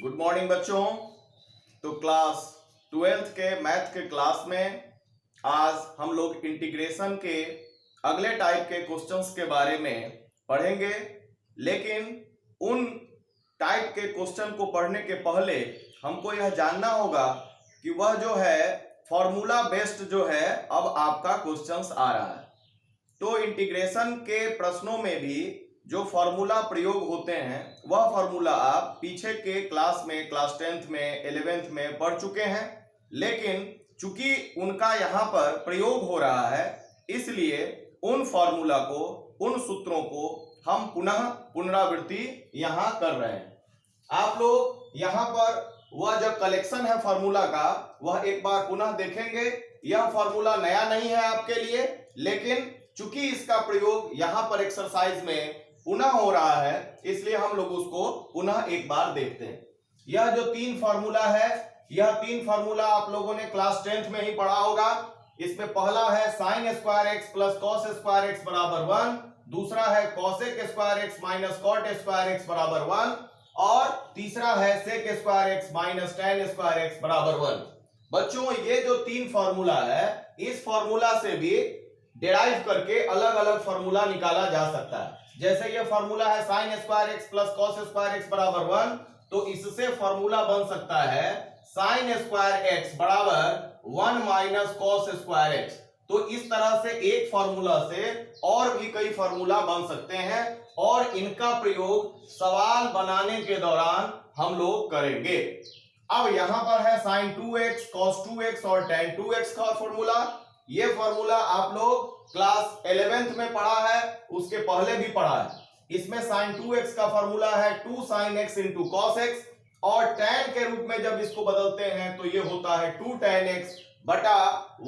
Good morning बच्चों। तो class 12th के मैथ के क्लास में आज हम लोग इंटीग्रेशन के अगले टाइप के क्वेश्चंस के बारे में पढ़ेंगे। लेकिन उन टाइप के क्वेश्चन को पढ़ने के पहले हमको यह जानना होगा कि वह जो है फॉर्मूला बेस्ड जो है अब आपका क्वेश्चंस आ रहा है। तो इंटीग्रेशन के प्रश्नों में भी जो फॉर्मूला प्रयोग होते हैं वह फॉर्मूला आप पीछे के क्लास में क्लास 10th में 11th में पढ़ चुके हैं, लेकिन चूंकि उनका यहाँ पर प्रयोग हो रहा है इसलिए उन फॉर्मूला को, उन सूत्रों को हम पुनः पुनरावृत्ति यहाँ कर रहे हैं। आप लोग यहाँ पर वह जो कलेक्शन है फॉर्मूला का वह एक बार पुनः देखेंगे। यह फॉर्मूला नया नहीं है आपके लिए, लेकिन चूंकि इसका प्रयोग यहाँ पर एक्सरसाइज में पुनः हो रहा है इसलिए हम लोग उसको पुनः एक बार देखते हैं। यह जो तीन फॉर्मूला है, यह तीन फॉर्मूला आप लोगों ने क्लास 10th में ही पढ़ा होगा। इसमें पहला है sin square x plus cos square x बराबर 1, दूसरा है cosec square x minus cot square x बराबर 1 और तीसरा है sec square x minus tan square x बराबर 1। बच्चों ये जो तीन फॉर्मूला है इस फॉर्मूला से भी डेराइव करके अलग अलग फॉर्मूला निकाला जा सकता है। जैसे ये फॉर्मूला है sin square x plus cos square x बराबर 1, तो इससे फॉर्मूला बन सकता है साइन स्क्वायर एक्स बराबर 1 माइनस कॉस स्क्वायर एक्स। तो इस तरह से एक फॉर्मूला से और भी कई फॉर्मूला बन सकते हैं और इनका प्रयोग सवाल बनाने के दौरान हम लोग करेंगे। अब यहां पर है साइन 2x कॉस 2x और टेन 2x का फॉर्मूला। ये फॉर्मूला आप लोग क्लास 11th में पढ़ा है, उसके पहले भी पढ़ा है। इसमें साइन 2x का फॉर्मूला है 2 sin x into cos x और tan के रूप में जब इसको बदलते हैं तो ये होता है 2 tan x बटा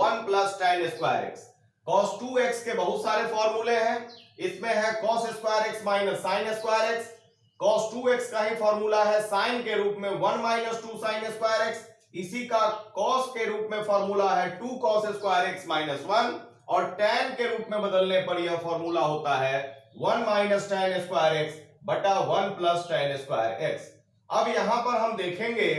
1 plus tan square x. Cos 2x के बहुत सारे फॉर्मूले हैं। इसमें है cos square x minus sine square x. Cos 2x का ही फॉर्मूला है साइन के रूप में 1 माइनस 2 साइन स्क्वायर एक्स। इसी का कॉस के रूप में फॉर्मूला है 2 कॉस स्क्वायर एक्स माइनस 1 और tan के रूप में बदलने पर यह फॉर्मूला होता है 1 माइनस tan स्क्वायर एक्स बटा 1 प्लस tan स्क्वायर एक्स। अब यहां पर हम देखेंगे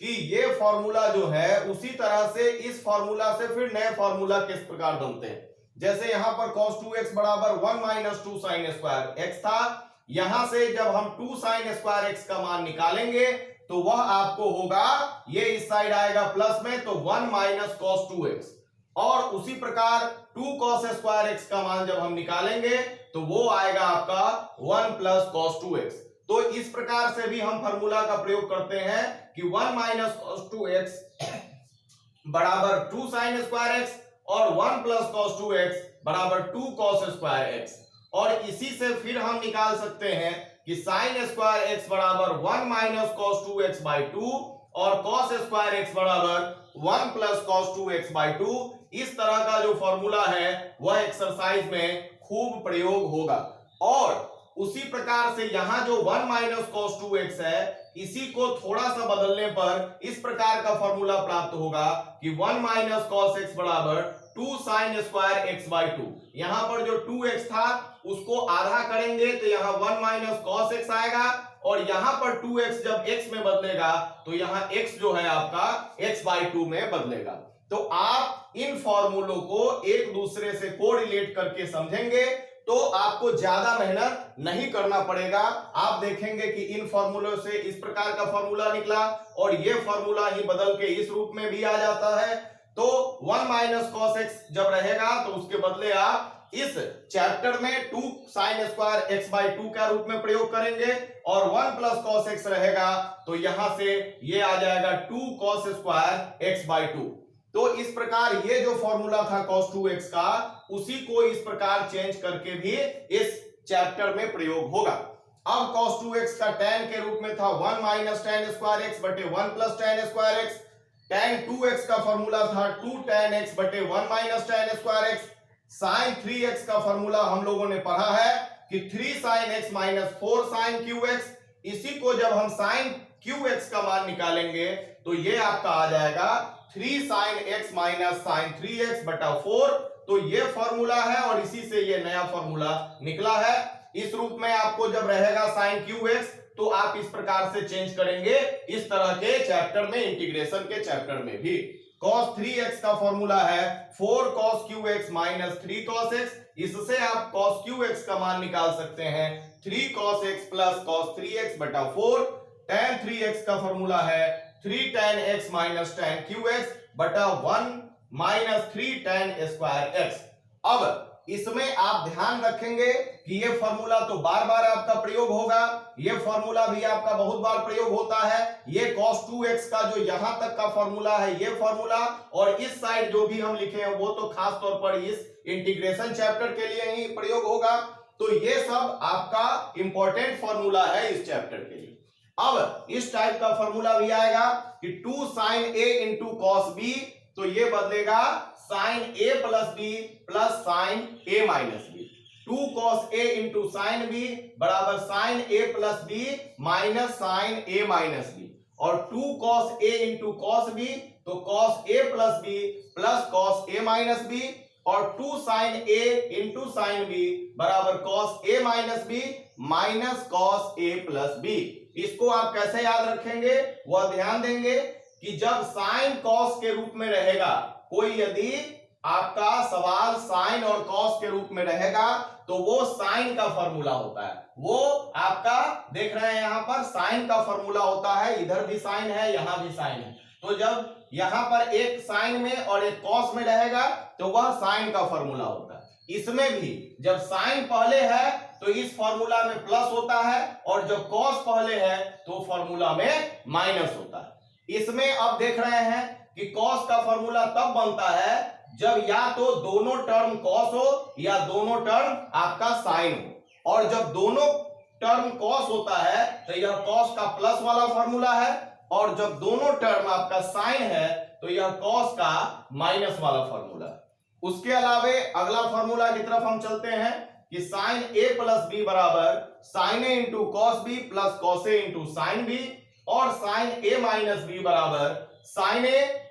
कि ये फॉर्मूला जो है उसी तरह से इस फॉर्मूला से फिर नए फॉर्मूला किस प्रकार बनते हैं। जैसे यहां पर cos 2x बराबर 1 माइनस 2 साइन स्क्वायर एक्स था, यहां से जब हम 2 साइन स्क्वायर एक्स का मान निकालेंगे तो वह आपको होगा, ये इस साइड आएगा प्लस में तो 1 माइनस कॉस 2x और उसी प्रकार 2 कॉस स्क्वायर एक्स का मान जब हम निकालेंगे तो वो आएगा आपका 1 प्लस कॉस 2x। तो इस प्रकार से भी हम फॉर्मूला का प्रयोग करते हैं कि 1 माइनस कॉस 2x बराबर 2 साइन स्क्वायर एक्स और 1 प्लस कॉस 2x बराबर 2 कॉस स्क्वायर एक्स। और इसी से फिर हम निकाल सकते हैं कि साइन स्क्वायर एक्स बराबर 1 माइनस कॉस 2x बाई 2 और कॉस स्क्वायर एक्स बराबर 1 प्लस कॉस 2x बाई 2। इस तरह का जो फॉर्मूला है वह एक्सरसाइज में खूब प्रयोग होगा। और उसी प्रकार से यहां जो 1 माइनस कॉस 2x है इसी को थोड़ा सा बदलने पर इस प्रकार का फॉर्मूला प्राप्त होगा कि 1 माइनस कॉस एक्स बराबर 2 साइन स्क्वायर एक्स बाई 2। यहां पर जो 2x था उसको आधा करेंगे तो यहां 1 माइनस कॉस एक्स आएगा और यहां पर 2x जब x में बदलेगा तो यहां x जो है आपका x बाई 2 में बदलेगा। तो आप इन फॉर्मूलों को एक दूसरे से कोरिलेट करके समझेंगे तो आपको ज्यादा मेहनत नहीं करना पड़ेगा। आप देखेंगे कि इन फॉर्मूलों से इस प्रकार का फॉर्मूला निकला और ये फॉर्मूला ही बदल के इस रूप में भी आ जाता है। तो 1 माइनस कॉस एक्स जब रहेगा तो उसके बदले आप इस चैप्टर में 2 साइन स्क्वायर एक्स बाई 2 का रूप में प्रयोग करेंगे और 1 प्लस कॉस एक्स रहेगा तो यहां से ये आ जाएगा 2 कॉस स्क्वायर एक्स बाई 2। तो इस प्रकार ये जो फॉर्मूला था cos 2x का उसी को इस प्रकार चेंज करके भी इस चैप्टर में प्रयोग होगा। अब cos 2x का tan के रूप में था 1 माइनस tan स्क्वायर एक्स बटे 1 plus tan square x. tan 2x का फॉर्मूला था 2 tan x बटे 1 minus tan square x. sin 3x का फॉर्मूला हम लोगों ने पढ़ा है कि 3 sin x minus 4 sin qx। इसी को जब हम sin qx का मान निकालेंगे तो ये आपका आ जाएगा 3 sin x minus sin 3x बटा 4। तो ये फॉर्मूला है और इसी से ये नया फॉर्मूला निकला है। इस रूप में आपको जब रहेगा sin qx तो आप इस प्रकार से चेंज करेंगे इस तरह के चैप्टर में, इंटीग्रेशन के चैप्टर में भी। cos 3x का फॉर्मूला है 4 cos qx minus 3 cos x। इससे आप cos qx का मान निकाल सकते हैं 3 cos x plus cos 3x बटा 4। tan 3x का फॉर्मूला है 3 tan x minus tan qx बटा 1 माइनस 3 tan स्क्वायर x। अब इसमें आप ध्यान रखेंगे कि ये फॉर्मूला तो बार बार आपका प्रयोग होगा, ये फॉर्मूला भी आपका बहुत बार प्रयोग होता है। ये cos 2x का जो यहां तक का फॉर्मूला है ये फॉर्मूला, और इस साइड जो भी हम लिखे हैं वो तो खास तौर पर इस इंटीग्रेशन चैप्टर के लिए ही प्रयोग होगा। तो ये सब आपका इंपॉर्टेंट फॉर्मूला है इस चैप्टर के लिए। अब इस टाइप का फॉर्मूला भी आएगा कि 2 sin a into cos b, तो ये बदलेगा sin a plus b plus sin a minus b। 2 cos a into sin b बराबर sin a plus b minus sin a minus b, और 2 cos a into cos b तो cos a plus b plus cos a minus b, और 2 sin a into sin b बराबर cos a minus b minus cos a plus b। इसको आप कैसे याद रखेंगे वह ध्यान देंगे कि जब sin cos के रूप में रहेगा, कोई यदि आपका सवाल साइन और कॉस के रूप में रहेगा तो वो साइन का फॉर्मूला होता है। वो आपका देख रहे हैं यहां पर साइन का फॉर्मूला होता है, इधर भी साइन है यहां भी साइन है। तो जब यहां पर एक साइन में और एक कॉस में रहेगा तो वह साइन का फॉर्मूला होता है। इसमें भी जब साइन पहले है तो इस फॉर्मूला में प्लस होता है, और जब कॉस पहले है तो फॉर्मूला में माइनस होता है। इसमें अब देख रहे हैं कि कॉस का फॉर्मूला तब बनता है जब या तो दोनों टर्म कॉस हो या दोनों टर्म आपका साइन हो, और जब दोनों टर्म कॉस होता है तो यह कॉस का प्लस वाला फॉर्मूला है, और जब दोनों टर्म आपका साइन है तो यह कॉस का माइनस वाला फॉर्मूला है। उसके अलावे अगला फॉर्मूला की तरफ हम चलते हैं कि साइन ए प्लस बी बराबर sine A into cos B plus cos A into sine B, और साइन ए माइनस बी बराबर sine A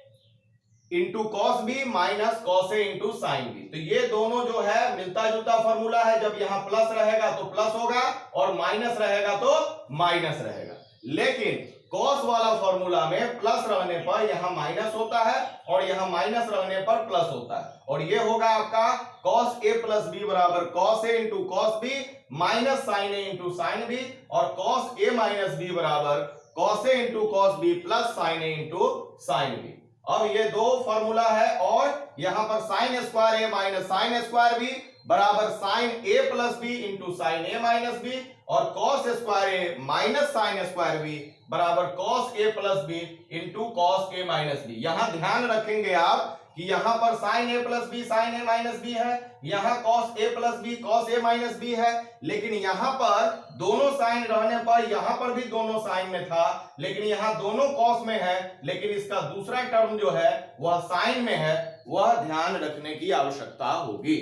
into cos B minus cos A into sine B. तो ये दोनों जो है मिलता जुलता फॉर्मूला है, जब यहां प्लस रहेगा तो प्लस होगा और माइनस रहेगा तो माइनस रहेगा। लेकिन कॉस वाला फॉर्मूला में प्लस रहने पर यहां माइनस होता है और यहां माइनस रहने पर प्लस होता है, और ये होगा आपका कॉस ए प्लस बी बराबर cos A into cos B minus sine A into sine B, और कॉस ए माइनस बी बराबर cos A into cos B plus sine A into sine B. अब ये दो फॉर्मूला है, और यहां पर sine square A minus sine square B बराबर sine A plus B into sine A minus B, और cos square A minus sine square B बराबर cos A plus B into cos A minus B. यहां ध्यान रखेंगे आप कि यहां पर sign A plus B sign A minus B है, यहां cos A plus B cos A minus B है, लेकिन यहां पर दोनों साइन रहने पर यहां पर भी दोनों साइन में था, लेकिन यहां दोनों कॉस में है, लेकिन इसका दूसरा टर्म जो है वह साइन में है, वह ध्यान रखने की आवश्यकता होगी।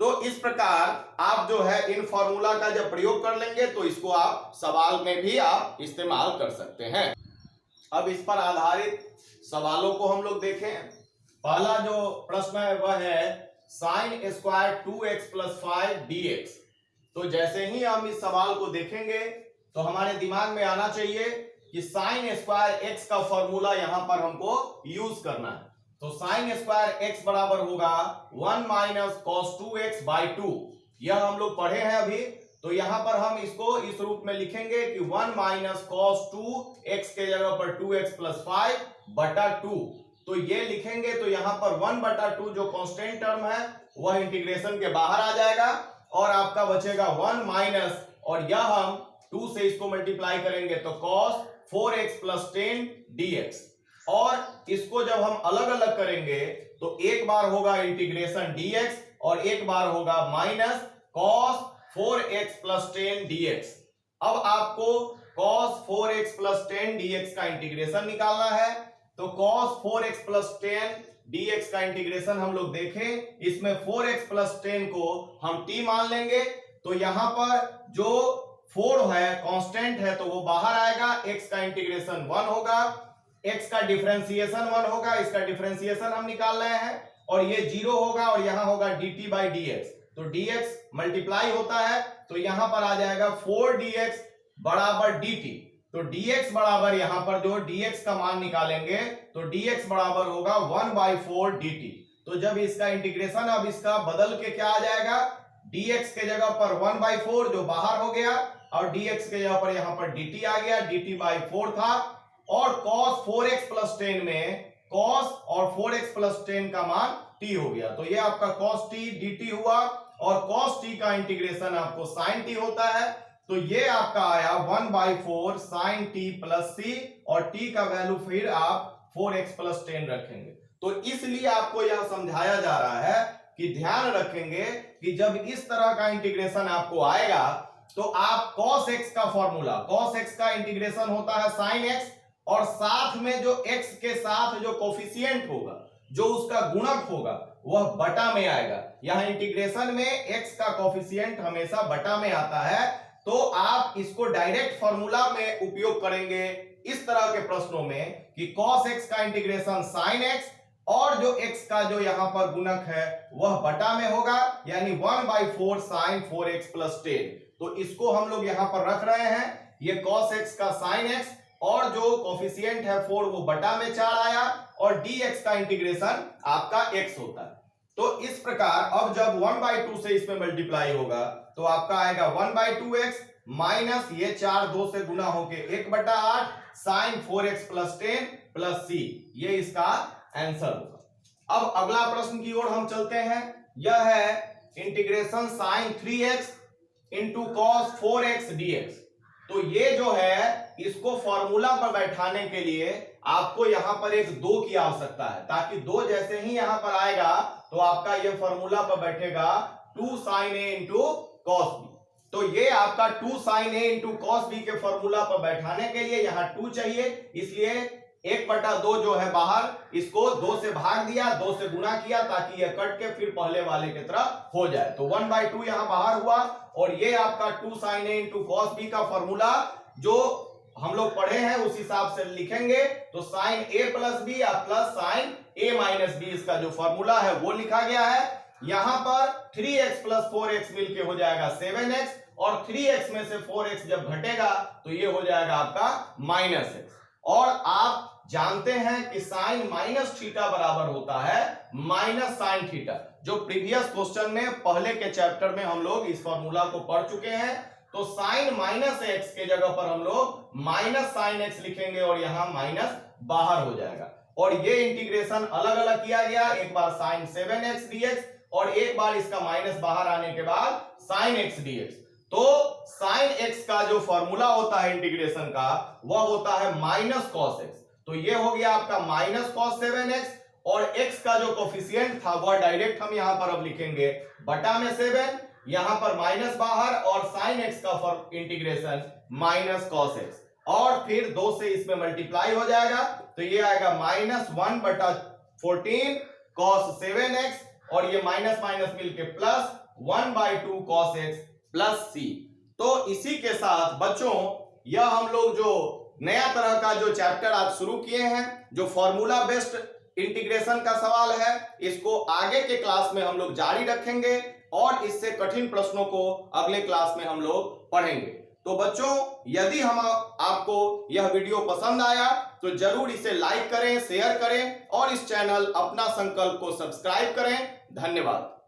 तो इस प्रकार आप जो है इन फॉर्मूला का जब प्रयोग कर लेंगे तो इसको आप सवाल में भी आप इस्तेमाल कर सकते हैं। अब इस पर आधारित सवालों को हम लोग देखें। पहला जो प्रश्न है वह है sin square 2x plus 5 dx। तो जैसे ही हम इस सवाल को देखेंगे तो हमारे दिमाग में आना चाहिए कि साइन स्क्वायर x का फॉर्मूला यहां पर हमको यूज करना है। तो साइन स्क्वायर x बराबर होगा 1 माइनस कॉस 2x बाई 2, यह हम लोग पढ़े हैं अभी। तो यहां पर हम इसको इस रूप में लिखेंगे कि 1 माइनस कॉस 2x के जगह पर 2x प्लस 5 बटा 2, तो ये लिखेंगे तो यहां पर 1 बटा 2 जो कांस्टेंट टर्म है वह इंटीग्रेशन के बाहर आ जाएगा, और आपका बचेगा 1 माइनस, और यह हम 2 से इसको मल्टीप्लाई करेंगे तो cos 4x प्लस 10 dx। और इसको जब हम अलग अलग करेंगे तो एक बार होगा इंटीग्रेशन dx और एक बार होगा minus cos 4x plus 10 dx। अब आपको cos 4x प्लस 10 dx का इंटीग्रेशन निकालना है। तो cos 4x प्लस 10 dx का इंटीग्रेशन हम लोग देखें, इसमें 4x प्लस 10 को हम t मान लेंगे, तो यहां पर जो 4 है कांस्टेंट है तो वो बाहर आएगा, x का इंटीग्रेशन 1 होगा, x का डिफरेंशिएशन 1 होगा, इसका डिफरेंशिएशन हम निकाल रहे हैं, और ये 0 होगा और यहां होगा dt बाई dx। तो dx मल्टीप्लाई होता है तो यहां पर आ जाएगा 4 dx बराबर dt। तो dx बराबर यहां पर जो dx का मान निकालेंगे तो dx बराबर होगा 1/4 dt। तो जब इसका इंटीग्रेशन अब इसका बदल के क्या आ जाएगा, dx के जगह पर 1/4 जो बाहर हो गया और dx के जगह पर यहां पर dt आ गया, dt/4 था। और cos 4x + 10 में cos और 4x + 10 का मान t हो गया। तो ये आपका cos t dt हुआ और cos t का इंटीग्रेशन आपको sin t होता है। तो ये आपका आया 1/4 sin t + c और t का वैल्यू फिर आप 4x + 10 रखेंगे। तो इसलिए आपको यह समझाया जा रहा है कि ध्यान रखेंगे कि जब इस तरह का इंटीग्रेशन आपको आएगा तो आप cos x का फॉर्मूला, cos x का इंटीग्रेशन होता है sin x और साथ में जो x के साथ जो कोफिशिएंट होगा, जो उसका गुणक होगा वह बटा में आएगा। यहां इंटीग्रेशन में x का कोफिशिएंट हमेशा बटा में आता है। तो आप इसको डायरेक्ट फॉर्मूला में उपयोग करेंगे इस तरह के प्रश्नों में कि cos x का इंटीग्रेशन sin x और जो x का जो यहां पर गुणक है वह बटा में होगा, यानी 1/4 sin 4x + 10। तो इसको हम लोग यहां पर रख रहे हैं, ये cos x का sin x और जो कोफिशिएंट है 4 वो बटा में 4 आया और dx का इंटीग्रेशन आपका x होता है। तो इस प्रकार अब जब 1/2 से इसमें मल्टीप्लाई होगा तो आपका आएगा 1/2x माइनस ये 4 2 से गुना होके 1/8 sin 4x + 10 + c, ये इसका आंसर होगा। अब अगला प्रश्न की ओर हम चलते हैं। यह है integration sin 3x * cos 4x dx। तो ये जो है इसको फॉर्मूला पर बैठाने के लिए आपको यहां पर एक 2 की आवश्यकता है, ताकि 2 जैसे ही यहां पर आएगा तो आपका ये फॉर्मूला पर बैठेगा 2 sin a * cos b। तो ये आपका 2 sin a * cos b के फॉर्मूला पर बैठाने के लिए यहां 2 चाहिए, इसलिए 1/2 जो है बाहर, इसको 2 से भाग दिया, 2 से गुना किया ताकि यह कट के फिर पहले वाले की तरह हो जाए। तो 1/2 यहां बाहर हुआ और ये आपका 2 sin a * cos b का फॉर्मूला जो हम लोग पढ़े हैं उस हिसाब से लिखेंगे। तो sin a + b plus sin a - b इसका जो फॉर्मूला है वो लिखा गया है। यहां पर 3x + 4x मिलके हो जाएगा 7x और 3x में से 4x जब घटेगा तो ये हो जाएगा आपका -x। और आप जानते हैं कि sin -θ बराबर होता है -sin θ। जो प्रीवियस क्वेश्चन में पहले के चैप्टर में हम लोग इस फॉर्मूला को पढ़ चुके हैं। तो sin -x के जगह पर हम लोग -sin x लिखेंगे और यहां माइनस बाहर हो जाएगा। और ये इंटीग्रेशन अलग अलग किया गया, एक बार sin 7x dx और एक बार इसका माइनस बाहर आने के बाद sin x dx। तो sin x का जो फॉर्मूला होता है इंटीग्रेशन का वह होता है -cos x। तो ये हो गया आपका -cos 7x और x का जो कोफिशिएंट था वह डायरेक्ट हम यहां पर अब लिखेंगे बटा में 7, यहां पर माइनस बाहर और sin x का इंटीग्रेशन -cos x और फिर 2 से इसमें मल्टीप्लाई हो जाएगा। तो ये आएगा -1/14 cos 7x और ये माइनस माइनस मिलके प्लस 1/2 cos x + c। तो इसी के साथ बच्चों यह हम लोग जो नया तरह का जो चैप्टर आज शुरू किए हैं, जो फॉर्मूला बेस्ड इंटीग्रेशन का सवाल है, इसको आगे के क्लास में हम लोग जारी रखेंगे और इससे कठिन प्रश्नों को अगले क्लास में हम लोग पढ़ेंगे। तो बच्चों यदि हम आपको यह वीडियो पसंद आया तो जरूर इसे लाइक करें, शेयर करें और इस चैनल अपना संकल्प को सब्सक्राइब करें। धन्यवाद।